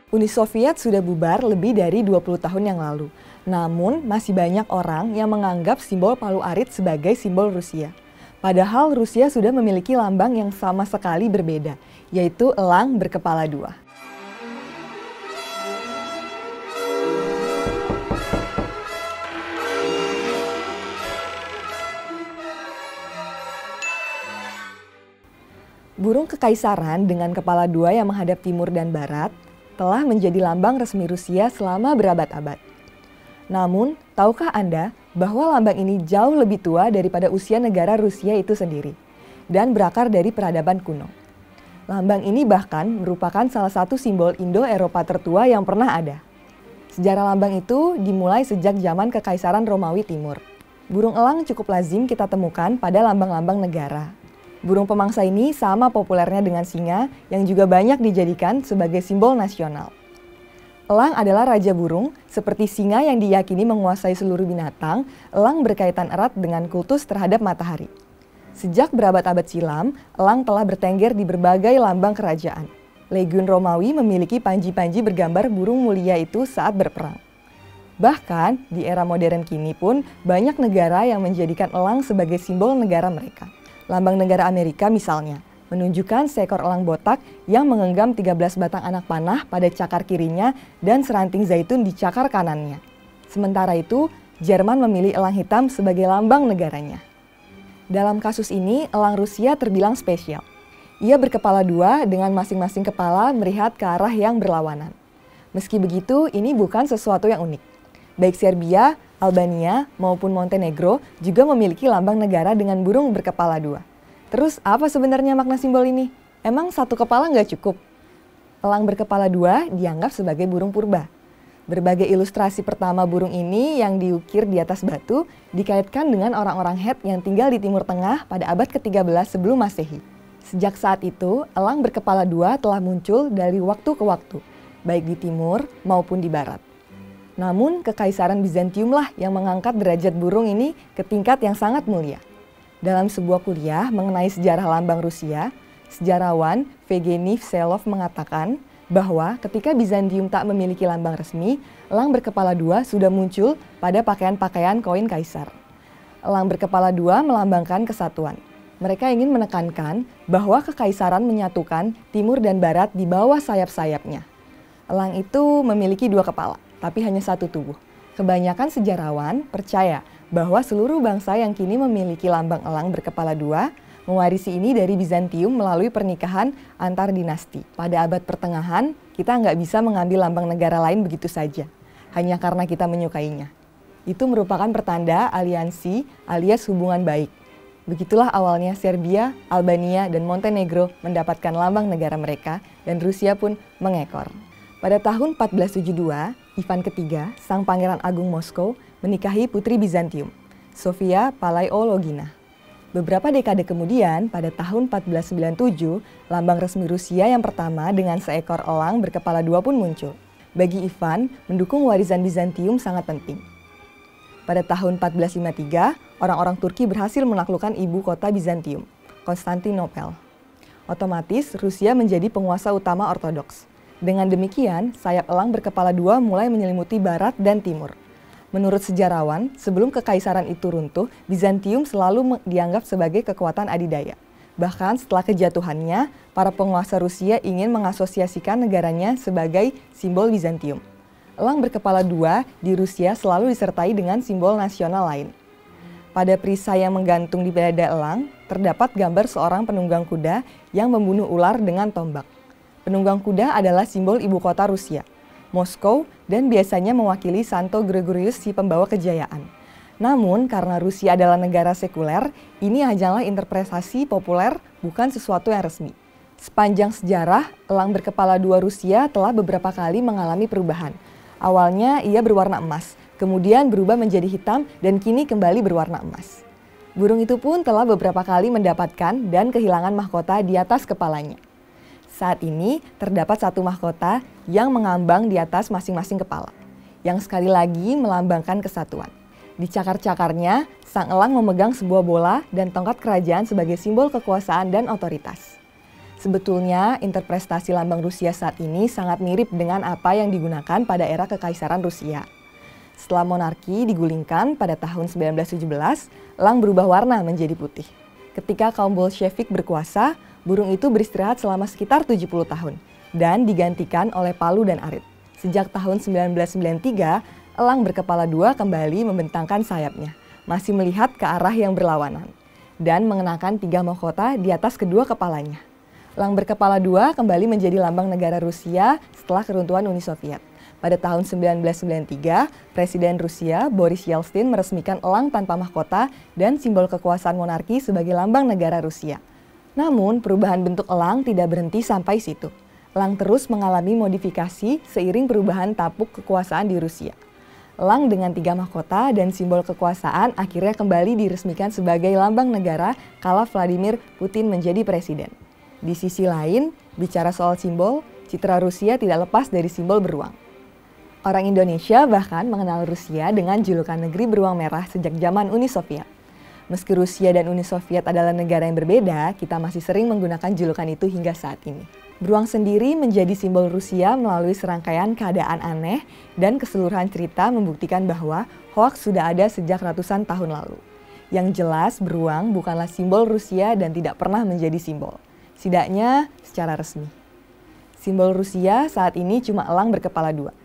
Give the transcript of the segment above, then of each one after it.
Uni Soviet sudah bubar lebih dari 20 tahun yang lalu. Namun, masih banyak orang yang menganggap simbol palu arit sebagai simbol Rusia. Padahal Rusia sudah memiliki lambang yang sama sekali berbeda, yaitu elang berkepala dua. Burung kekaisaran dengan kepala dua yang menghadap timur dan barat telah menjadi lambang resmi Rusia selama berabad-abad. Namun, tahukah Anda bahwa lambang ini jauh lebih tua daripada usia negara Rusia itu sendiri dan berakar dari peradaban kuno? Lambang ini bahkan merupakan salah satu simbol Indo-Eropa tertua yang pernah ada. Sejarah lambang itu dimulai sejak zaman Kekaisaran Romawi Timur. Burung elang cukup lazim kita temukan pada lambang-lambang negara. Burung pemangsa ini sama populernya dengan singa yang juga banyak dijadikan sebagai simbol nasional. Elang adalah raja burung, seperti singa yang diyakini menguasai seluruh binatang, elang berkaitan erat dengan kultus terhadap matahari. Sejak berabad-abad silam, elang telah bertengger di berbagai lambang kerajaan. Legiun Romawi memiliki panji-panji bergambar burung mulia itu saat berperang. Bahkan, di era modern kini pun banyak negara yang menjadikan elang sebagai simbol negara mereka. Lambang negara Amerika misalnya, menunjukkan seekor elang botak yang menggenggam 13 batang anak panah pada cakar kirinya dan seranting zaitun di cakar kanannya. Sementara itu, Jerman memilih elang hitam sebagai lambang negaranya. Dalam kasus ini, elang Rusia terbilang spesial. Ia berkepala dua dengan masing-masing kepala melihat ke arah yang berlawanan. Meski begitu, ini bukan sesuatu yang unik. Baik Serbia, Albania, maupun Montenegro juga memiliki lambang negara dengan burung berkepala dua. Terus apa sebenarnya makna simbol ini? Emang satu kepala nggak cukup? Elang berkepala dua dianggap sebagai burung purba. Berbagai ilustrasi pertama burung ini yang diukir di atas batu dikaitkan dengan orang-orang Het yang tinggal di Timur Tengah pada abad ke-13 sebelum Masehi. Sejak saat itu, elang berkepala dua telah muncul dari waktu ke waktu, baik di timur maupun di barat. Namun, Kekaisaran Bizantiumlah yang mengangkat derajat burung ini ke tingkat yang sangat mulia. Dalam sebuah kuliah mengenai sejarah lambang Rusia, sejarawan Evgeny Vselov mengatakan bahwa ketika Bizantium tak memiliki lambang resmi, elang berkepala dua sudah muncul pada pakaian-pakaian koin kaisar. Elang berkepala dua melambangkan kesatuan. Mereka ingin menekankan bahwa kekaisaran menyatukan timur dan barat di bawah sayap-sayapnya. Elang itu memiliki dua kepala, tapi hanya satu tubuh. Kebanyakan sejarawan percaya bahwa seluruh bangsa yang kini memiliki lambang elang berkepala dua mewarisi ini dari Bizantium melalui pernikahan antar dinasti. Pada abad pertengahan, kita nggak bisa mengambil lambang negara lain begitu saja, hanya karena kita menyukainya. Itu merupakan pertanda aliansi alias hubungan baik. Begitulah awalnya Serbia, Albania, dan Montenegro mendapatkan lambang negara mereka dan Rusia pun mengekor. Pada tahun 1472, Ivan III, sang pangeran agung Moskow, menikahi putri Bizantium, Sofia Palaiologina. Beberapa dekade kemudian, pada tahun 1497, lambang resmi Rusia yang pertama dengan seekor elang berkepala dua pun muncul. Bagi Ivan, mendukung warisan Bizantium sangat penting. Pada tahun 1453, orang-orang Turki berhasil menaklukkan ibu kota Bizantium, Konstantinopel. Otomatis, Rusia menjadi penguasa utama Ortodoks. Dengan demikian, sayap elang berkepala dua mulai menyelimuti barat dan timur. Menurut sejarawan, sebelum kekaisaran itu runtuh, Bizantium selalu dianggap sebagai kekuatan adidaya. Bahkan setelah kejatuhannya, para penguasa Rusia ingin mengasosiasikan negaranya sebagai simbol Bizantium. Elang berkepala dua di Rusia selalu disertai dengan simbol nasional lain. Pada perisai yang menggantung di dada elang, terdapat gambar seorang penunggang kuda yang membunuh ular dengan tombak. Penunggang kuda adalah simbol ibu kota Rusia, Moskow, dan biasanya mewakili Santo Gregorius si pembawa kejayaan. Namun, karena Rusia adalah negara sekuler, ini hanyalah interpretasi populer, bukan sesuatu yang resmi. Sepanjang sejarah, elang berkepala dua Rusia telah beberapa kali mengalami perubahan. Awalnya ia berwarna emas, kemudian berubah menjadi hitam, dan kini kembali berwarna emas. Burung itu pun telah beberapa kali mendapatkan dan kehilangan mahkota di atas kepalanya. Saat ini terdapat satu mahkota yang mengambang di atas masing-masing kepala, yang sekali lagi melambangkan kesatuan. Di cakar-cakarnya, sang elang memegang sebuah bola dan tongkat kerajaan sebagai simbol kekuasaan dan otoritas. Sebetulnya, interpretasi lambang Rusia saat ini sangat mirip dengan apa yang digunakan pada era Kekaisaran Rusia. Setelah monarki digulingkan pada tahun 1917, elang berubah warna menjadi putih. Ketika kaum Bolshevik berkuasa, burung itu beristirahat selama sekitar 70 tahun dan digantikan oleh palu dan arit. Sejak tahun 1993, elang berkepala dua kembali membentangkan sayapnya, masih melihat ke arah yang berlawanan, dan mengenakan 3 mahkota di atas kedua kepalanya. Elang berkepala dua kembali menjadi lambang negara Rusia setelah keruntuhan Uni Soviet. Pada tahun 1993, Presiden Rusia Boris Yeltsin meresmikan elang tanpa mahkota dan simbol kekuasaan monarki sebagai lambang negara Rusia. Namun, perubahan bentuk elang tidak berhenti sampai situ. Elang terus mengalami modifikasi seiring perubahan tampuk kekuasaan di Rusia. Elang dengan 3 mahkota dan simbol kekuasaan akhirnya kembali diresmikan sebagai lambang negara kala Vladimir Putin menjadi presiden. Di sisi lain, bicara soal simbol, citra Rusia tidak lepas dari simbol beruang. Orang Indonesia bahkan mengenal Rusia dengan julukan negeri beruang merah sejak zaman Uni Soviet. Meski Rusia dan Uni Soviet adalah negara yang berbeda, kita masih sering menggunakan julukan itu hingga saat ini. Beruang sendiri menjadi simbol Rusia melalui serangkaian keadaan aneh dan keseluruhan cerita membuktikan bahwa hoaks sudah ada sejak ratusan tahun lalu. Yang jelas, beruang bukanlah simbol Rusia dan tidak pernah menjadi simbol. Setidaknya secara resmi. Simbol Rusia saat ini cuma elang berkepala dua.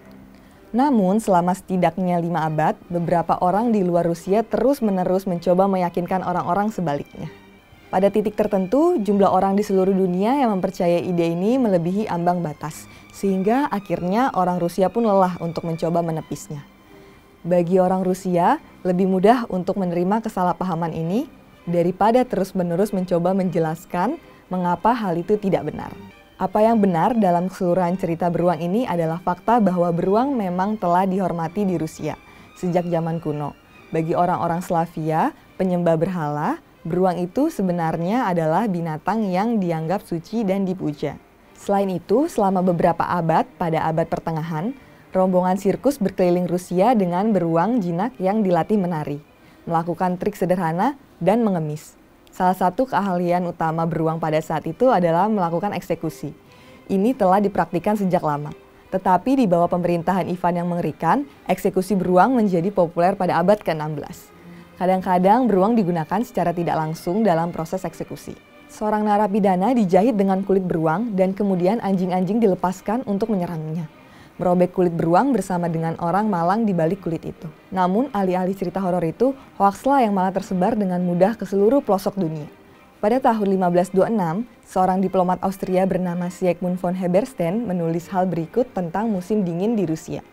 Namun, selama setidaknya 5 abad, beberapa orang di luar Rusia terus-menerus mencoba meyakinkan orang-orang sebaliknya. Pada titik tertentu, jumlah orang di seluruh dunia yang mempercayai ide ini melebihi ambang batas, sehingga akhirnya orang Rusia pun lelah untuk mencoba menepisnya. Bagi orang Rusia, lebih mudah untuk menerima kesalahpahaman ini daripada terus-menerus mencoba menjelaskan mengapa hal itu tidak benar. Apa yang benar dalam keseluruhan cerita beruang ini adalah fakta bahwa beruang memang telah dihormati di Rusia sejak zaman kuno. Bagi orang-orang Slavia, penyembah berhala, beruang itu sebenarnya adalah binatang yang dianggap suci dan dipuja. Selain itu, selama beberapa abad pada abad pertengahan, rombongan sirkus berkeliling Rusia dengan beruang jinak yang dilatih menari, melakukan trik sederhana, dan mengemis. Salah satu keahlian utama beruang pada saat itu adalah melakukan eksekusi. Ini telah dipraktikkan sejak lama. Tetapi di bawah pemerintahan Ivan yang mengerikan, eksekusi beruang menjadi populer pada abad ke-16. Kadang-kadang beruang digunakan secara tidak langsung dalam proses eksekusi. Seorang narapidana dijahit dengan kulit beruang dan kemudian anjing-anjing dilepaskan untuk menyerangnya. Merobek kulit beruang bersama dengan orang malang di balik kulit itu. Namun, alih-alih cerita horor itu, hoakslah yang malah tersebar dengan mudah ke seluruh pelosok dunia. Pada tahun 1526, seorang diplomat Austria bernama Siegmund von Heberstein menulis hal berikut tentang musim dingin di Rusia.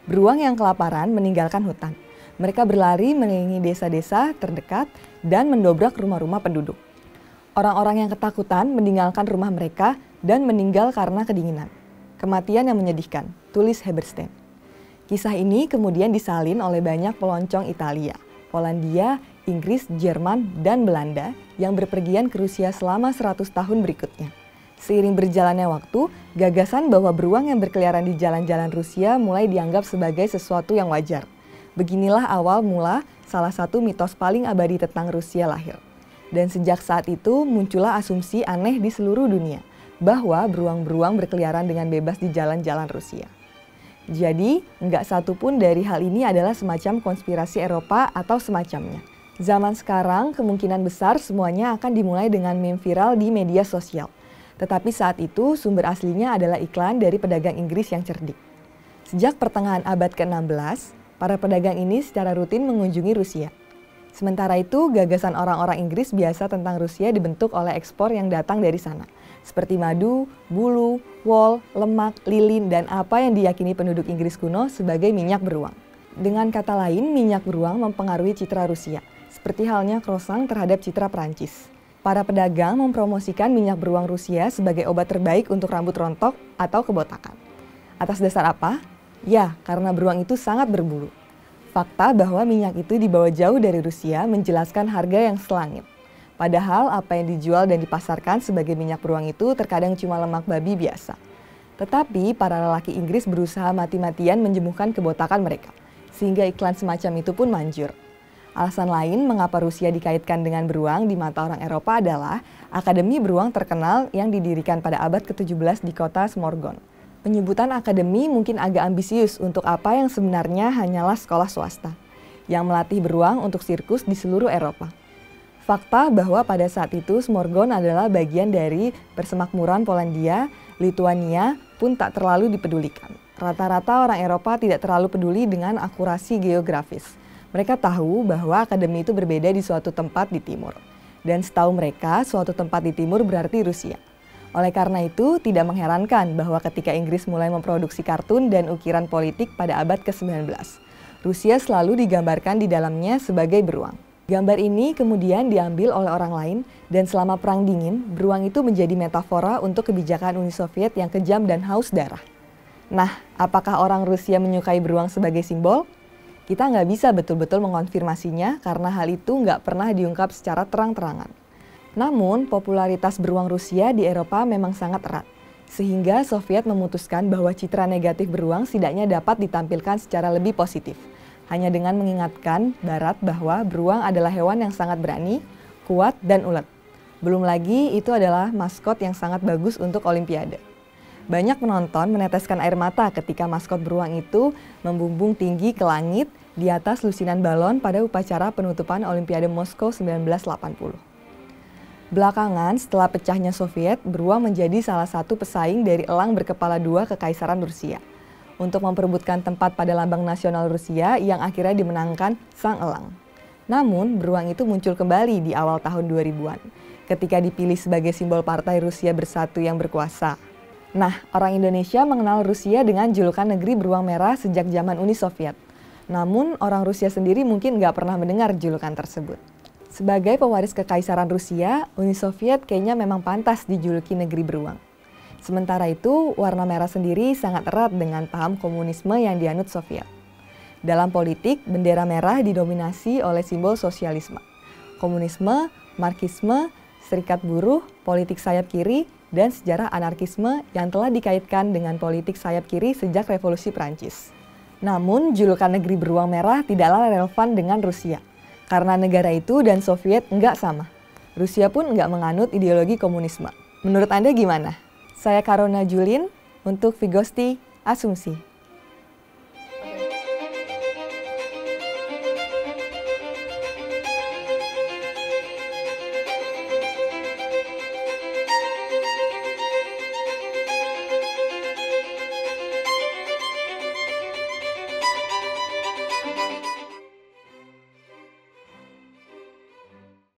Beruang yang kelaparan meninggalkan hutan. Mereka berlari mengelilingi desa-desa terdekat dan mendobrak rumah-rumah penduduk. Orang-orang yang ketakutan meninggalkan rumah mereka dan meninggal karena kedinginan. Kematian yang menyedihkan, tulis Heberstein. Kisah ini kemudian disalin oleh banyak peloncong Italia, Polandia, Inggris, Jerman, dan Belanda yang berpergian ke Rusia selama 100 tahun berikutnya. Seiring berjalannya waktu, gagasan bahwa beruang yang berkeliaran di jalan-jalan Rusia mulai dianggap sebagai sesuatu yang wajar. Beginilah awal mula salah satu mitos paling abadi tentang Rusia lahir. Dan sejak saat itu muncullah asumsi aneh di seluruh dunia, bahwa beruang-beruang berkeliaran dengan bebas di jalan-jalan Rusia. Jadi, enggak satu pun dari hal ini adalah semacam konspirasi Eropa atau semacamnya. Zaman sekarang, kemungkinan besar semuanya akan dimulai dengan meme viral di media sosial. Tetapi saat itu, sumber aslinya adalah iklan dari pedagang Inggris yang cerdik. Sejak pertengahan abad ke-16, para pedagang ini secara rutin mengunjungi Rusia. Sementara itu, gagasan orang-orang Inggris biasa tentang Rusia dibentuk oleh ekspor yang datang dari sana. Seperti madu, bulu, wol, lemak, lilin, dan apa yang diyakini penduduk Inggris kuno sebagai minyak beruang. Dengan kata lain, minyak beruang mempengaruhi citra Rusia, seperti halnya croissant terhadap citra Prancis. Para pedagang mempromosikan minyak beruang Rusia sebagai obat terbaik untuk rambut rontok atau kebotakan. Atas dasar apa? Ya, karena beruang itu sangat berbulu. Fakta bahwa minyak itu dibawa jauh dari Rusia menjelaskan harga yang selangit. Padahal apa yang dijual dan dipasarkan sebagai minyak beruang itu terkadang cuma lemak babi biasa. Tetapi para lelaki Inggris berusaha mati-matian menjemukkan kebotakan mereka, sehingga iklan semacam itu pun manjur. Alasan lain mengapa Rusia dikaitkan dengan beruang di mata orang Eropa adalah akademi beruang terkenal yang didirikan pada abad ke-17 di kota Smorgon. Penyebutan akademi mungkin agak ambisius untuk apa yang sebenarnya hanyalah sekolah swasta yang melatih beruang untuk sirkus di seluruh Eropa. Fakta bahwa pada saat itu Smorgon adalah bagian dari persemakmuran Polandia, Lituania pun tak terlalu dipedulikan. Rata-rata orang Eropa tidak terlalu peduli dengan akurasi geografis. Mereka tahu bahwa akademi itu berbeda di suatu tempat di timur. Dan setahu mereka, suatu tempat di timur berarti Rusia. Oleh karena itu, tidak mengherankan bahwa ketika Inggris mulai memproduksi kartun dan ukiran politik pada abad ke-19, Rusia selalu digambarkan di dalamnya sebagai beruang. Gambar ini kemudian diambil oleh orang lain, dan selama Perang Dingin, beruang itu menjadi metafora untuk kebijakan Uni Soviet yang kejam dan haus darah. Nah, apakah orang Rusia menyukai beruang sebagai simbol? Kita nggak bisa betul-betul mengonfirmasinya karena hal itu nggak pernah diungkap secara terang-terangan. Namun, popularitas beruang Rusia di Eropa memang sangat erat, sehingga Soviet memutuskan bahwa citra negatif beruang setidaknya dapat ditampilkan secara lebih positif, hanya dengan mengingatkan Barat bahwa beruang adalah hewan yang sangat berani, kuat, dan ulet. Belum lagi, itu adalah maskot yang sangat bagus untuk Olimpiade. Banyak penonton meneteskan air mata ketika maskot beruang itu membumbung tinggi ke langit di atas lusinan balon pada upacara penutupan Olimpiade Moskow 1980. Belakangan, setelah pecahnya Soviet, beruang menjadi salah satu pesaing dari elang berkepala dua Kekaisaran Rusia untuk memperebutkan tempat pada lambang nasional Rusia yang akhirnya dimenangkan sang elang. Namun, beruang itu muncul kembali di awal tahun 2000-an ketika dipilih sebagai simbol Partai Rusia Bersatu yang berkuasa. Nah, orang Indonesia mengenal Rusia dengan julukan negeri beruang merah sejak zaman Uni Soviet. Namun, orang Rusia sendiri mungkin nggak pernah mendengar julukan tersebut. Sebagai pewaris Kekaisaran Rusia, Uni Soviet kayaknya memang pantas dijuluki negeri beruang. Sementara itu, warna merah sendiri sangat erat dengan paham komunisme yang dianut Soviet. Dalam politik, bendera merah didominasi oleh simbol sosialisme, komunisme, marxisme, serikat buruh, politik sayap kiri, dan sejarah anarkisme yang telah dikaitkan dengan politik sayap kiri sejak Revolusi Prancis. Namun, julukan negeri beruang merah tidaklah relevan dengan Rusia, karena negara itu dan Soviet nggak sama. Rusia pun nggak menganut ideologi komunisme. Menurut Anda gimana? Saya Karona Julin untuk Vigosti Asumsi.